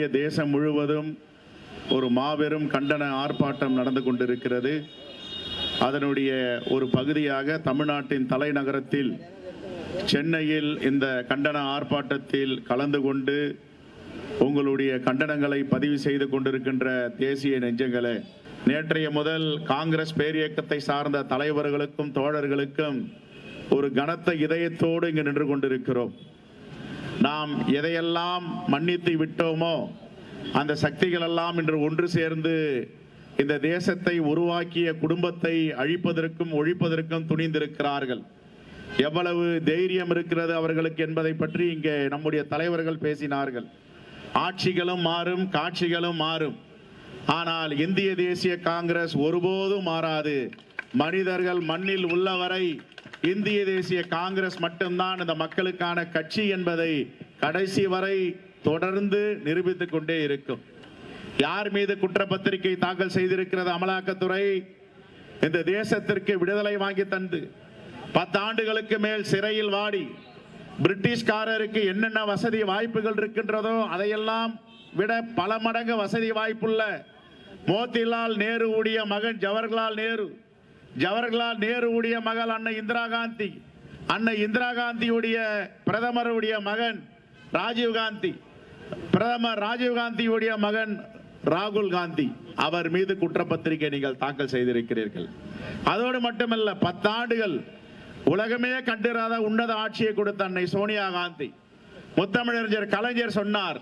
இந்திய தேசம் முழுவதும் ஒரு மாபெரும் கண்டன ஆர்ப்பாட்டம் நடந்து கொண்டிருக்கிறது. அதனுடைய ஒரு பகுதியாக தமிழ்நாட்டின் தலைநகரத்தில் சென்னையில் இந்த கண்டன ஆர்ப்பாட்டத்தில் கலந்து கொண்டு உங்களுடைய கண்டனங்களை பதிவு செய்து கொண்டிருக்கின்ற தேசிய நெஞ்சங்களே, நேற்றைய முதல் காங்கிரஸ் பேரியக்கத்தை சார்ந்த தலைவர்களுக்கும் தோழர்களுக்கும் ஒரு கனத்த இதயத்தோடு இங்கு நின்று கொண்டிருக்கிறோம். நாம் எதையெல்லாம் மன்னித்து விட்டோமோ அந்த சக்திகள் எல்லாம் இன்று ஒன்று சேர்ந்து இந்த தேசத்தை உருவாக்கிய குடும்பத்தை அழிப்பதற்கும் ஒழிப்பதற்கும் துணிந்திருக்கிறார்கள். எவ்வளவு தைரியம் இருக்கிறது அவர்களுக்கு என்பதை பற்றி இங்கே நம்முடைய தலைவர்கள் பேசினார்கள். ஆட்சிகளும் மாறும், காட்சிகளும் மாறும், ஆனால் இந்திய தேசிய காங்கிரஸ் ஒருபோதும் மாறாது. மனிதர்கள் மண்ணில் உள்ளவரை இந்திய தேசிய காங்கிரஸ் மட்டும்தான் இந்த மக்களுக்கான கட்சி என்பதை கடைசி வரை தொடர்ந்து நிரூபித்துக் கொண்டே இருக்கும். யார் மீது குற்றப்பத்திரிகை தாக்கல் செய்திருக்கிறது அமலாக்கத்துறை? இந்த தேசத்திற்கு விடுதலை வாங்கி தந்து 10 ஆண்டுகளுக்கு மேல் சிறையில் வாடி பிரிட்டிஷ்காரருக்கு என்னென்ன வசதி வாய்ப்புகள் இருக்கின்றதோ அதையெல்லாம் விட பல மடங்கு வசதி வாய்ப்புள்ள மோதிலால் நேருவுடைய மகன் ஜவஹர்லால் நேரு, ஜவஹர்லால் நேருவுடைய மகள் அன்னை இந்திரா காந்தி, அன்னை இந்திரா காந்தியுடைய பிரதமருடைய மகன் ராஜீவ் காந்தி, பிரதமர் ராஜீவ் காந்தியுடைய மகன் ராகுல் காந்தி, அவர் மீது குற்றப்பத்திரிகை நீங்கள் தாக்கல் செய்திருக்கிறீர்கள். அதோடு மட்டுமல்ல, 10 ஆண்டுகள் உலகமே கண்டிராத உன்னத ஆட்சியை கொடுத்த அன்னை சோனியா காந்தி, முத்தமிழறிஞர் கலைஞர் சொன்னார்,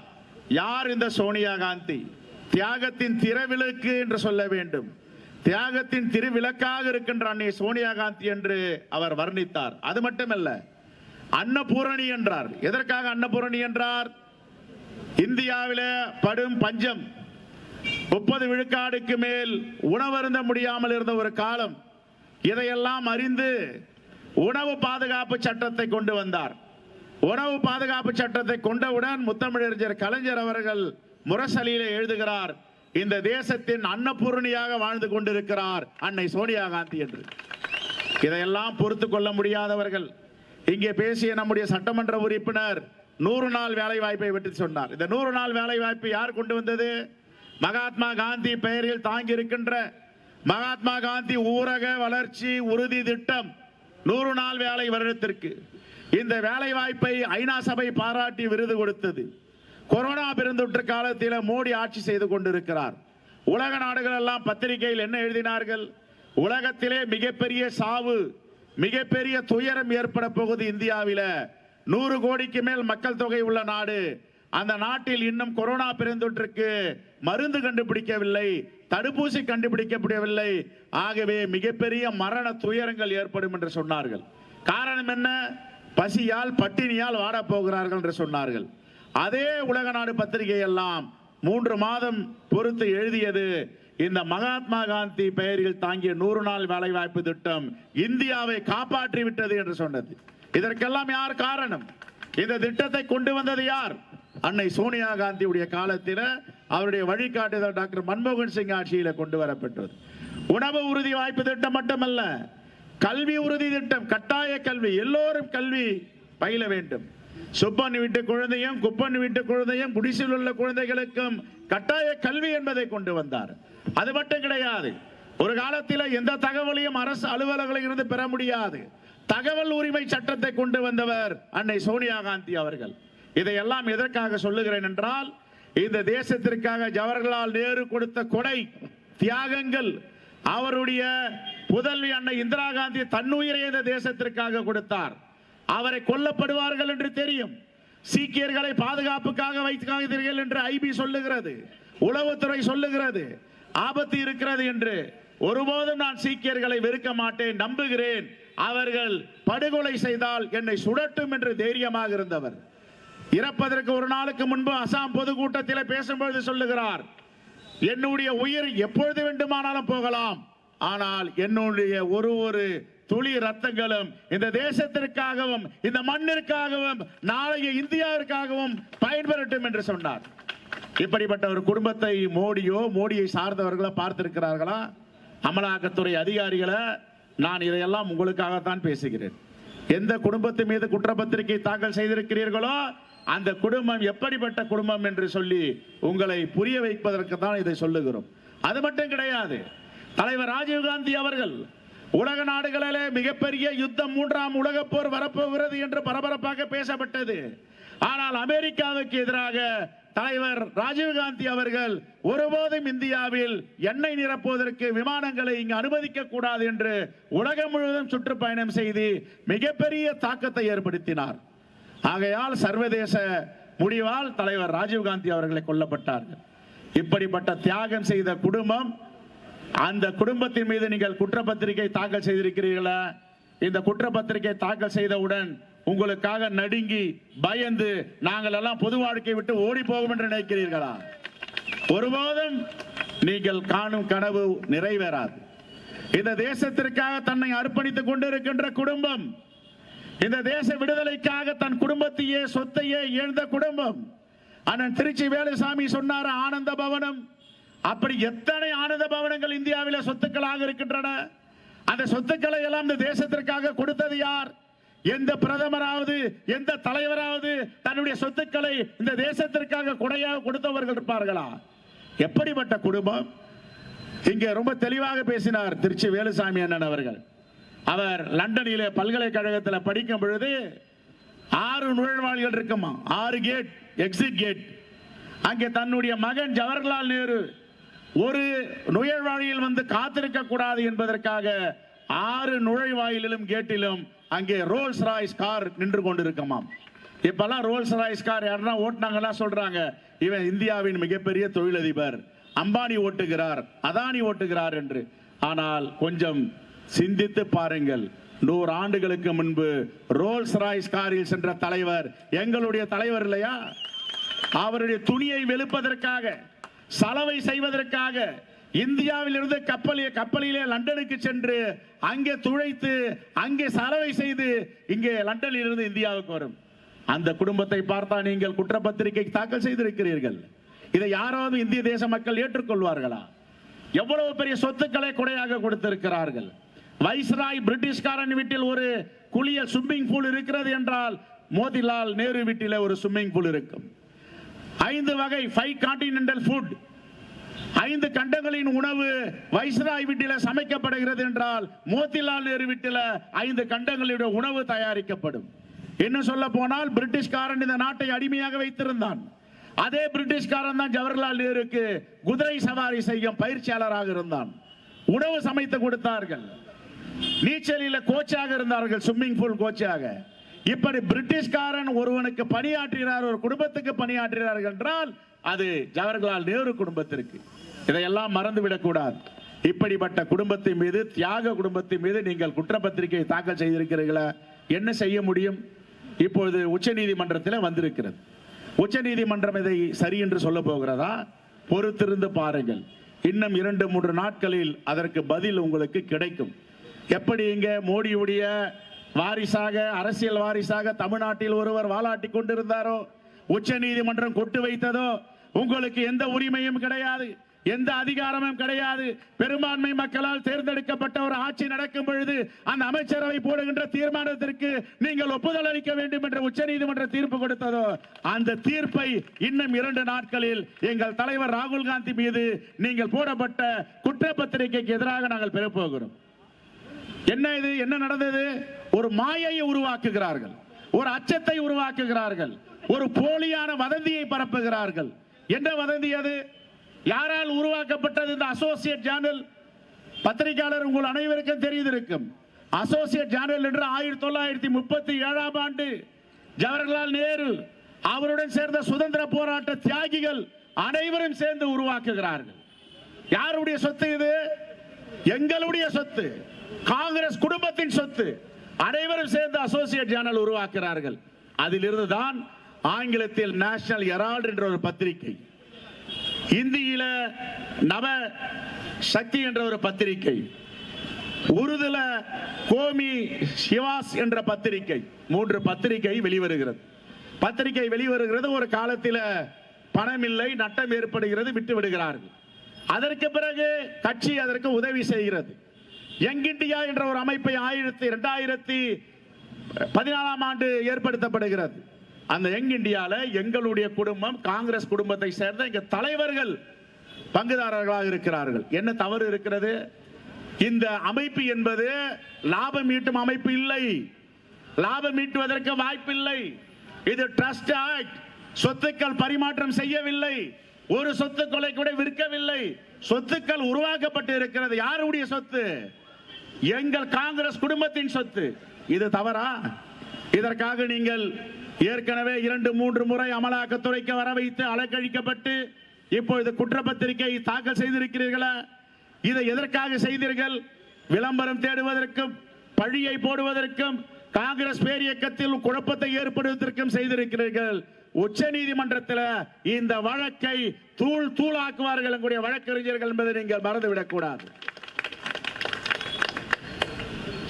யார் இந்த சோனியா காந்தி? தியாகத்தின் திரைவிளக்கு என்று சொல்ல வேண்டும். தியாகத்தின் திருவிளக்காக இருக்கின்ற அன்னை சோனியா காந்தி என்று அவர் வர்ணித்தார். அது மட்டுமல்ல, அன்னபூரணி என்றார். எதற்காக அன்னபூரணி என்றார்? இந்தியாவிலே படும் பஞ்சம், 30 விழுக்காடுக்கு மேல் உணவருந்த முடியாமல் இருந்த ஒரு காலம். இதையெல்லாம் அறிந்து உணவு பாதுகாப்பு சட்டத்தை கொண்டு வந்தார். உணவு பாதுகாப்பு சட்டத்தை கொண்டவுடன் முத்தமிழறிஞர் கலைஞர் அவர்கள் முரசலியிலே எழுதுகிறார், இந்த தேசத்தின் அன்னபூரணியாக வாழ்ந்து கொண்டிருக்கிறார் அன்னை சோனியா காந்தி என்று. இதையெல்லாம் பொறுத்து கொள்ள முடியாதவர்கள் இங்கே பேசிய நம்முடைய சட்டமன்ற உறுப்பினர் 100 நாள் வேலை வாய்ப்பை பற்றி சொன்னார். இந்த 100 நாள் வேலை வாய்ப்பு யார் கொண்டு வந்தது? மகாத்மா காந்தி பெயரில் தாங்கி இருக்கின்ற மகாத்மா காந்தி ஊரக வளர்ச்சி உறுதி திட்டம் 100 நாள் வேலை வருடத்திற்கு. இந்த வேலை வாய்ப்பை ஐநா சபை பாராட்டி விருது கொடுத்தது. கொரோனா பெருந்தொற்று காலத்தில் மோடி ஆட்சி செய்து கொண்டிருக்கிறார். உலக நாடுகள் எல்லாம் பத்திரிகையில் என்ன எழுதினார்கள்? உலகத்திலே மிகப்பெரிய சாவு, மிகப்பெரிய துயரம் ஏற்பட போகுது இந்தியாவில. 100 கோடிக்கு மேல் மக்கள் தொகை உள்ள நாடு. அந்த நாட்டில் இன்னும் கொரோனா பெருந்தொற்றுக்கு மருந்து கண்டுபிடிக்கவில்லை, தடுப்பூசி கண்டுபிடிக்கப்படவில்லை. ஆகவே மிகப்பெரிய மரண துயரங்கள் ஏற்படும் என்று சொன்னார்கள். காரணம் என்ன? பசியால் பட்டினியால் வாடப் போகிறார்கள் என்று சொன்னார்கள். அதே உலக நாடு பத்திரிகை எல்லாம் 3 மாதம் பொறுத்து எழுதியது, இந்த மகாத்மா காந்தி பெயரில் தாங்கிய 100 நாள் வேலை வாய்ப்பு திட்டம் இந்தியாவை காப்பாற்றி விட்டது என்று சொன்னது. இதற்கெல்லாம் யார் காரணம்? இந்த திட்டத்தை கொண்டு வந்தது யார்? அன்னை சோனியா காந்தியுடைய காலத்தில் அவருடைய வழிகாட்டுதல் டாக்டர் மன்மோகன் சிங் ஆட்சியில் கொண்டு வரப்பட்டது. உணவு உறுதி வாய்ப்பு திட்டம் மட்டுமல்ல, கல்வி உறுதி திட்டம், கட்டாய கல்வி, எல்லோரும் கல்வி பயில வேண்டும். சுப்பன் வீட்டு குழந்தையும் குப்பன் வீட்டு குழந்தையும் குடிசையில் உள்ள குழந்தைகளுக்கும் கட்டாய கல்வி என்பதை கொண்டு வந்தார். அது மட்டும் கிடையாது, ஒரு காலத்தில் எந்த தகவலையும் அரசு அலுவலர்களில் இருந்து பெற முடியாது. தகவல் உரிமை சட்டத்தை கொண்டு வந்தவர் அன்னை சோனியா காந்தி அவர்கள். இதையெல்லாம் எதற்காக சொல்லுகிறேன் என்றால், இந்த தேசத்திற்காக ஜவஹர்லால் நேரு கொடுத்த கொடை தியாகங்கள், அவருடைய புதல்வி அன்னை இந்திரா காந்தி தன்னுயிரை இந்த தேசத்திற்காக கொடுத்தார். அவரை கொல்லப்படுவார்கள் என்று தெரியும். சீக்கியர்களை பாதுகாப்புக்காக வைத்தார்கள் என்று ஐபி சொல்லுகிறது, உளவுத்துறை சொல்லுகிறது, ஆபத்து இருக்கிறது என்று. ஒருபோதும் நான் சீக்கியர்களை வெறுக்க மாட்டேன், நம்புகிறேன். அவர்கள் படுகொலை செய்தால் என்னை சுடட்டும் என்று தைரியமாக இருந்தவர். இறப்பதற்கு ஒரு நாளுக்கு முன்பு அசாம் பொதுக்கூட்டத்தில் பேசும்பொழுது சொல்லுகிறார், என்னுடைய உயிர் எப்பொழுது வேண்டுமானாலும் போகலாம், ஆனால் என்னுடைய ஒரு துளி ரத்தங்களும் இந்த தேசத்திற்காகவும் இந்த மண்ணிற்காகவும் நாளைய இந்தியாவிற்காகவும் பயன்பெறட்டும் என்று சொன்னார். இப்படிப்பட்ட ஒரு குடும்பத்தை மோடியை சார்ந்தவர்களோ பார்த்திருக்கிறார்களா? அமலாக்கத்துறை அதிகாரிகளை நான் இதையெல்லாம் உங்களுக்காகத்தான் பேசுகிறேன். எந்த குடும்பத்தின் மீது குற்றப்பத்திரிகை தாக்கல் செய்திருக்கிறீர்களோ அந்த குடும்பம் எப்படிப்பட்ட குடும்பம் என்று சொல்லி உங்களை புரிய வைப்பதற்கு தான் இதை சொல்லுகிறோம். அது மட்டும் கிடையாது. தலைவர் ராஜீவ்காந்தி அவர்கள் உலக நாடுகளிலே மிகப்பெரிய யுத்தம், 3ஆம் உலகப் போர் வரப்போகிறது என்று பரபரப்பாக பேசப்பட்டது. ஆனால் அமெரிக்காவுக்கு எதிராக தலைவர் ராஜீவ்காந்தி அவர்கள் ஒருபோதும் இந்தியாவில் எண்ணெய் நிரப்புவதற்கு விமானங்களை இங்கு அனுமதிக்க கூடாது என்று உலகம் முழுவதும் சுற்றுப்பயணம் செய்து மிகப்பெரிய தாக்கத்தை ஏற்படுத்தினார். ஆகையால் சர்வதேச முடிவால் தலைவர் ராஜீவ்காந்தி அவர்களை கொல்லப்பட்டார்கள். இப்படிப்பட்ட தியாகம் செய்த குடும்பம், அந்த குடும்பத்தின் மீது நீங்கள் குற்றப்பத்திரிகை தாக்கல் செய்திருக்கிறீர்களா? இந்த குற்றப்பத்திரிகை தாக்கல் செய்தவுடன் உங்களுக்காக நடுங்கி பயந்து நாங்கள் எல்லாம் பொது வாழ்க்கை விட்டு ஓடி போகும் என்று நினைக்கிறீர்களா? ஒருபோதும் நீங்கள் காணும் கனவு நிறைவேறாது. இந்த தேசத்திற்காக தன்னை அர்ப்பணித்துக் கொண்டிருக்கின்ற குடும்பம், இந்த தேச விடுதலைக்காக தன் குடும்பத்தையே சொத்தையே இழந்த குடும்பம். அண்ணன் திருச்சி வேலுசாமி சொன்னார் ஆனந்த பவனம். அப்படி எத்தனை ஆனந்த பவனங்கள் இந்தியாவில் சொத்துக்களாக இருக்கின்றன. அந்த சொத்துக்களை எல்லாம் இந்த தேசத்திற்காக கொடுத்தது யார்? எந்த பிரதமராவது எந்த தலைவராவது தன்னுடைய சொத்துக்களை இந்த தேசத்திற்காக கொடையாக கொடுத்தவர்கள் இருப்பார்களா? எப்படிப்பட்ட குடும்பம்? இங்கே ரொம்ப தெளிவாக பேசினார் திருச்சி வேலுசாமி அண்ணன் அவர்கள். அவர் லண்டனிலே பல்கலைக்கழகத்தில் படிக்கும் பொழுது 6 நுழைவாயில்கள் இருக்குமா, 6 கேட், எக்ஸிட் கேட். அங்கே தன்னுடைய மகன் ஜவஹர்லால் நேரு ஒரு நுழைவாயில் வந்து காத்திருக்க கூடாது என்பதற்காக 6 நுழைவாயிலும் கேட்டிலும் அங்கே ரோல்ஸ் ராய்ஸ் கார் நின்று கொண்டிருக்குமாம். இப்பெல்லாம் ரோல்ஸ் ராய்ஸ் கார் யாருன்னா ஓட்டினாங்கன்னா சொல்றாங்க, இவன் இந்தியாவின் மிகப்பெரிய தொழிலதிபர், அம்பானி ஓட்டுகிறார், அதானி ஓட்டுகிறார் என்று. ஆனால் கொஞ்சம் சிந்தித்து பாருங்கள், 100 ஆண்டுகளுக்கு முன்பு ரோல்ஸ் ராய்ஸ் காரில் சென்ற தலைவர் எங்களுடைய தலைவர் இல்லையா? அவருடைய துணியை வெளுப்பதற்காக, சலவை செய்வதற்காக இந்தியாவில் இருந்து கப்பலிலே லண்டனுக்கு சென்று அங்கே துளைத்து அங்கே சலவை செய்து இங்கே லண்டனில் இருந்து இந்தியாவுக்கு வரும். அந்த குடும்பத்தை பார்த்தா நீங்கள் குற்றப்பத்திரிகை தாக்கல் செய்திருக்கிறீர்கள். இதை யாராவது இந்திய தேச மக்கள் ஏற்றுக்கொள்வார்களா? எவ்வளவு பெரிய சொத்துக்களை கொடையாக கொடுத்திருக்கிறார்கள். வைஸ்ராய் பிரிட்டிஷ்காரன் வீட்டில் ஒரு குளியல் ஸ்விம்மிங் பூல் இருக்கிறது என்றால் மோதிலால் நேரு வீட்டில் ஒரு ஸ்விம்மிங் பூல் இருக்கும். 5 வகை 5 கான்டினென்டல் ஃபுட், 5 கண்டங்களின் உணவு வைஸ்ராய் வீட்டில் சமைக்கப்படுகிறது என்றால் மோதிலால் நேரு வீட்டில் 5 கண்டங்களுடைய உணவு தயாரிக்கப்படும். என்ன சொல்ல போனால் பிரிட்டிஷ்காரன் இந்த நாட்டை அடிமையாக வைத்திருந்தான். அதே பிரிட்டிஷ்காரன் தான் ஜவஹர்லால் நேருக்கு குதிரை சவாரி செய்யும் பயிற்சியாளராக இருந்தான். உணவு சமைத்து கொடுத்தார்கள். நீச்சலில் கோச்சாக இருந்தார்கள், ஸ்விம்மிங் பூல் கோச்சாக. இப்படி பிரிட்டிஷ்காரன் ஒருவனுக்கு பணியாற்றுகிறார், ஒரு குடும்பத்துக்கு பணியாற்றுகிறார்கள் என்றால் அது ஜவஹர்லால் நேரு குடும்பத்திற்கு. இதையெல்லாம் மறந்துவிடக் கூடாது. இப்படிப்பட்ட குடும்பத்தின் மீது, தியாக குடும்பத்தின் மீது நீங்கள் குற்றப்பத்திரிகை தாக்கல் செய்திருக்கிறீர்களா? என்ன செய்ய முடியும்? இப்பொழுது உச்ச நீதிமன்றத்தில் வந்திருக்கிறது. உச்ச நீதிமன்றம் இதை சரி என்று சொல்ல போகிறதா? பொறுத்திருந்து பாருங்கள். இன்னும் 2-3 நாட்களில் அதற்கு பதில் உங்களுக்கு கிடைக்கும். எப்படி இங்க மோடியுடைய வாரிசாக, அரசியல் வாரிசாக தமிழ்நாட்டில் ஒருவர் வாலாட்டி கொண்டிருந்தாரோ, உச்ச நீதிமன்றம் கொட்டு வைத்ததோ, உங்களுக்கு எந்த உரிமையும் கிடையாது, எந்த அதிகாரமும் கிடையாது. பெரும்பான்மை மக்களால் தேர்ந்தெடுக்கப்பட்ட ஒரு ஆட்சி நடக்கும் பொழுது அந்த அமைச்சரவை போடுகின்ற தீர்மானத்திற்கு நீங்கள் ஒப்புதல் அளிக்க வேண்டும் என்று உச்ச நீதிமன்ற தீர்ப்பு கொடுத்ததோ, அந்த தீர்ப்பை இன்னும் 2 நாட்களில் எங்கள் தலைவர் ராகுல் காந்தி மீது நீங்கள் போடப்பட்ட குற்றப்பத்திரிகைக்கு எதிராக நாங்கள் பெறப்போகிறோம். என்ன இது? என்ன நடந்தது? ஒரு மாயையை உருவாக்குகிறார்கள், ஒரு அச்சத்தை உருவாக்குகிறார்கள், ஒரு போலியான வதந்தியை பரப்புகிறார்கள். என்ன வதந்தி அது? யாரால் உருவாக்கப்பட்டது? இந்த அசோசியேட் ஜேர்னல் பத்திரிகையாளர் உங்கள் அனைவருக்கும் தெரிந்திருக்கும். அசோசியேட் ஜேர்னல் என்று 1937ஆம் ஆண்டு ஜவஹர்லால் நேரு அவருடன் சேர்ந்த சுதந்திர போராட்ட தியாகிகள் அனைவரும் சேர்ந்து உருவாக்குகிறார்கள். யாருடைய சொத்து இது? எங்களுடைய சொத்து, காங்கிரஸ் குடும்பத்தின் சொத்து. அனைவரும் சேர்ந்து அசோசியேட் ஜேர்னல் உருவாக்குகிறார்கள். அதிலிருந்து தான் ஆங்கிலத்தில் நேஷனல் ஹெரால்ட் என்ற ஒரு பத்திரிகை, இந்தியில நவ சக்தி என்ற ஒரு பத்திரிகை, உருதுல கோமி சிவாஸ் என்ற பத்திரிகை, 3 பத்திரிகை வெளிவருகிறது. பத்திரிகை வெளிவருகிறது. ஒரு காலத்தில் பணம் இல்லை, நட்டம் ஏற்படுகிறது, விட்டு விடுகிறார்கள். அதற்கு பிறகு கட்சி அதற்கு உதவி செய்கிறது. யங் இந்தியா என்ற ஒரு அமைப்பை 2014ஆம் ஆண்டு ஏற்படுத்தப்படுகிறது. அந்த யங் இந்தியால எங்களுடைய குடும்பம் காங்கிரஸ் குடும்பத்தை சேர்ந்த எங்க தலைவர்கள் பங்குதாரர்களாக இருக்கிறார்கள். என்ன தவறு இருக்கிறது? இந்த அமைப்பு என்பது லாபம் ஈட்டும் அமைப்பு இல்லை, லாபம் ஈட்டுவதற்கு வாய்ப்பில்லை. இது ட்ரஸ்ட் ஆக்ட், சொத்துக்கள் பரிமாற்றம் செய்யவில்லை, ஒரு சொத்துக்களை கூட விற்கவில்லை. சொத்துக்கள் உருவாக்கப்பட்டு இருக்கிறது. யாருடைய சொத்து? எங்கள் காங்கிரஸ் குடும்பத்தின் சொத்து. இது தவறா? இதற்காக நீங்கள் ஏற்கனவே 2-3 முறை அமலாக்கத்துறைக்கு வர வைத்து அலக்கழிக்கப்பட்டு இப்பொழுது குற்றப்பத்திரிகை தாக்கல் செய்திருக்கிறீர்களா? இதை எதற்காக செய்தீர்கள்? விளம்பரம் தேடுவதற்கும் பழியை போடுவதற்கும் காங்கிரஸ் பேரியக்கத்தில் குழப்பத்தை ஏற்படுவதற்கும் செய்திருக்கிறீர்கள். உச்ச நீதிமன்றத்தில் இந்த வழக்கை தூள் தூளாக்குவார்கள் எங்களுடைய வழக்கறிஞர்கள் என்பதை நீங்கள் மறந்துவிடக் கூடாது.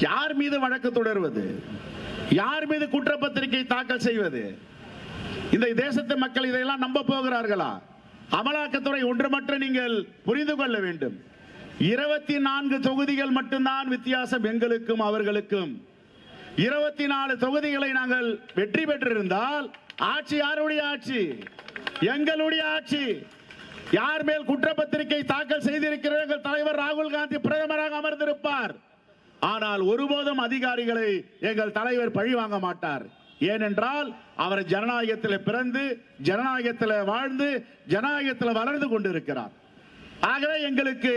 யார் மீது வழக்கு தொடர்வது? யார் மீது குற்றப்பத்திரிகை தாக்கல் செய்வது? இந்த தேசத்து மக்கள் இதையெல்லாம் நம்ப போகிறார்களா? அமலாக்கத்துறை ஒன்று மட்டும் நீங்கள் புரிந்து கொள்ள வேண்டும். 24 தொகுதிகள் மட்டும்தான் வித்தியாசம் எங்களுக்கும் அவர்களுக்கும். 24 தொகுதிகளை நாங்கள் வெற்றி பெற்றிருந்தால் ஆட்சி யாருடைய ஆட்சி? எங்களுடைய ஆட்சி. யார் மேல் குற்றப்பத்திரிகை தாக்கல் செய்திருக்கிறார்கள்? தலைவர் ராகுல் காந்தி பிரதமராக அமர்ந்திருப்பார். ஆனால் ஒருபோதும் அதிகாரிகளை எங்கள் தலைவர் பழி வாங்க மாட்டார். ஏனென்றால் அவர் ஜனநாயகத்தில் பிறந்து ஜனநாயகத்தில் வாழ்ந்து ஜனநாயகத்தில் வளர்ந்து கொண்டிருக்கிறார். ஆகவே எங்களுக்கு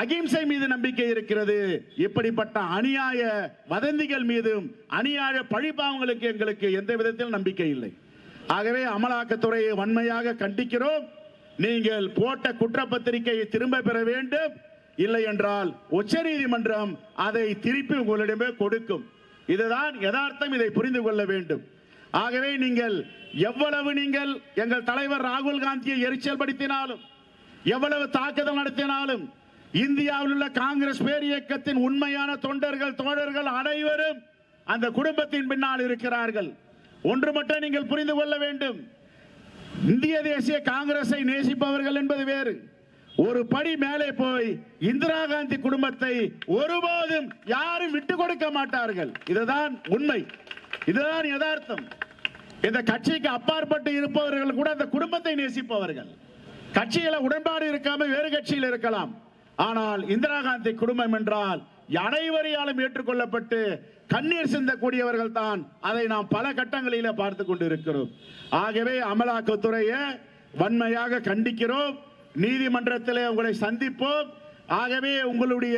அகிம்சை மீது நம்பிக்கை இருக்கிறது. இப்படிப்பட்ட அநியாய வதந்திகள் மீதும் அநியாய பழிபாவங்களுக்கு எங்களுக்கு எந்த விதத்தில் நம்பிக்கை இல்லை. ஆகவே அமலாக்கத்துறையை வன்மையாக கண்டிக்கிறோம். நீங்கள் போட்ட குற்றப்பத்திரிகையை திரும்ப பெற வேண்டும். இல்லை என்றால் உச்சநீதிமன்றம் அதை திருப்பி உங்களிடமே கொடுக்கும். இதுதான் யதார்த்தம். இதை புரிந்து கொள்ள வேண்டும். ஆகவே நீங்கள் எவ்வளவு நீங்கள் எங்கள் தலைவர் ராகுல் காந்தியை எரிச்சல் படுத்தினாலும் எவ்வளவு தாக்குதல் நடத்தினாலும் இந்தியாவில் உள்ள காங்கிரஸ் பேரியக்கத்தின் உண்மையான தொண்டர்கள் தோழர்கள் அனைவரும் அந்த குடும்பத்தின் பின்னால் இருக்கிறார்கள். ஒன்று மட்டும் நீங்கள் புரிந்து கொள்ள வேண்டும். இந்திய தேசிய காங்கிரஸை நேசிப்பவர்கள் என்பது வேறு. ஒரு படி மேலே போய் இந்திரா காந்தி குடும்பத்தை ஒருபோதும் யாரும் விட்டுக் கொடுக்க மாட்டார்கள். இதுதான் உண்மை, இதுதான் யதார்த்தம். இந்த கட்சிக்கு அப்பாற்பட்டு இருப்பவர்கள் கூட அந்த குடும்பத்தை நேசிப்பவர்கள். கட்சியில உடன்பாடு இருக்காம வேறு கட்சியில் இருக்கலாம். ஆனால் இந்திரா காந்தி குடும்பம் என்றால் அனைவரையாலும் ஏற்றுக்கொள்ளப்பட்டு கண்ணீர் சிந்தக்கூடியவர்கள் தான். அதை நாம் பல கட்டங்களில பார்த்து கொண்டிருக்கிறோம். ஆகவே அமலாக்கத்துறையை வன்மையாக கண்டிக்கிறோம். நீதிமன்றத்திலே உங்களை சந்திப்போம். ஆகவே உங்களுடைய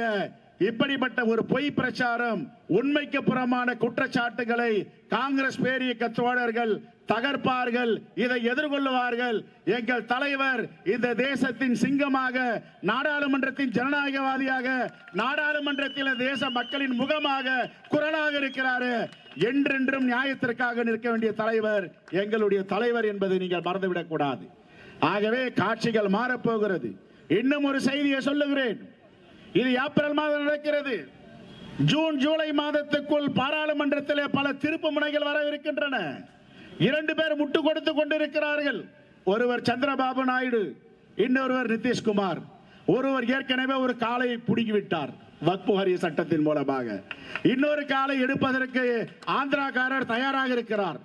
இப்படிப்பட்ட ஒரு பொய் பிரச்சாரம், உண்மைக்கு புறமான குற்றச்சாட்டுகளை காங்கிரஸ் பேரியக்க தோழர்கள் தகர்ப்பார்கள். இதை எதிர்கொள்ளுவார்கள். எங்கள் தலைவர் இந்த தேசத்தின் சிங்கமாக, நாடாளுமன்றத்தின் ஜனநாயகவாதியாக, நாடாளுமன்றத்தில் தேச மக்களின் முகமாக, குரலாக இருக்கிறார். என்றென்றும் நியாயத்திற்காக நிற்க வேண்டிய தலைவர் எங்களுடைய தலைவர் என்பதை நீங்கள் மறந்துவிடக் கூடாது. ஆகவே காட்சிகள் மாறப்போகிறது. இன்னும் ஒரு செய்தியை சொல்லுகிறேன். இது ஏப்ரல் மாதம் நடக்கிறது. ஜூன் ஜூலை மாதத்துக்குள் பாராளுமன்றத்திலே பல திருப்பு முனைகள் வர இருக்கின்றன. 2 பேர் முட்டு கொடுத்து கொண்டிருக்கிறார்கள். ஒருவர் சந்திரபாபு நாயுடு, இன்னொருவர் நிதிஷ்குமார். ஒருவர் ஏற்கனவே ஒரு காலை புடுங்கிவிட்டார் வக்ஃப் வாரிய சட்டத்தின் மூலமாக. இன்னொரு காலை எடுப்பதற்கு ஆந்திராக்காரர் தயாராக இருக்கிறார்.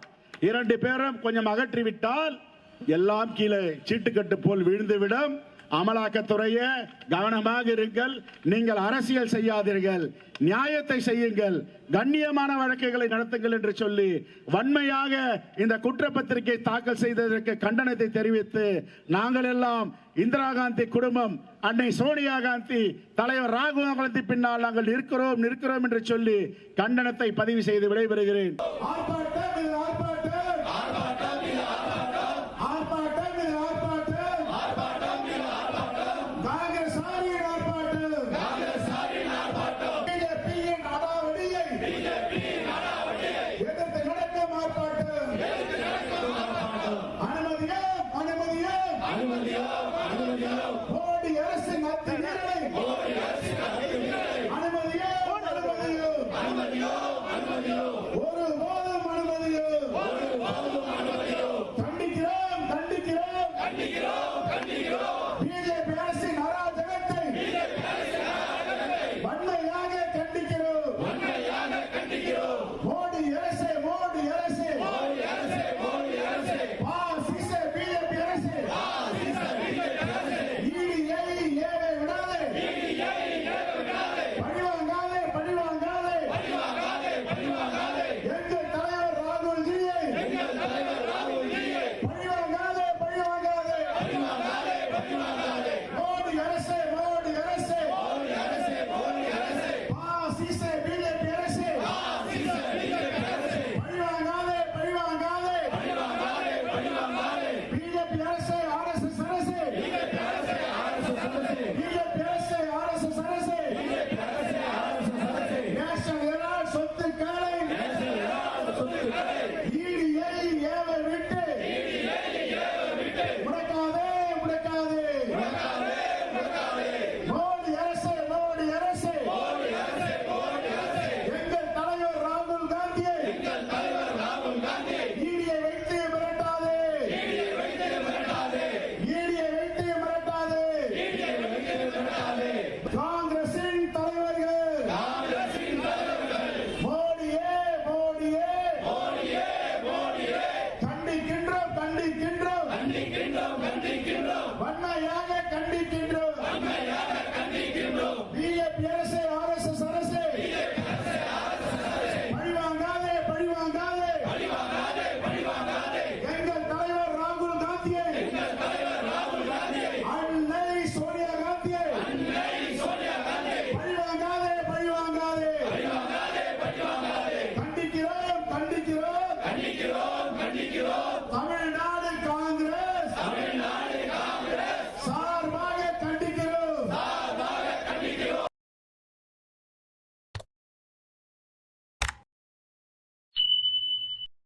2 பேரும் கொஞ்சம் அகற்றிவிட்டால் எல்லாம் கீழே சீட்டுக்கட்டு போல் விழுந்துவிடும். அமலாக்கத்துறையே கவனமாக இருங்கள். நீங்கள் அரசியல் செய்யாதீர்கள், நியாயத்தை செய்யுங்கள், கண்ணியமான வழக்குகளை நடத்துங்கள் என்று சொல்லி வன்மையாக இந்த குற்றப்பத்திரிகை தாக்கல் செய்ததற்கு கண்டனத்தை தெரிவித்து நாங்கள் எல்லாம் இந்திரா காந்தி குடும்பம், அன்னை சோனியா காந்தி, தலைவர் ராகுல் காந்தி பின்னால் நாங்கள் நிற்கிறோம் என்று சொல்லி கண்டனத்தை பதிவு செய்து விடைபெறுகிறேன்.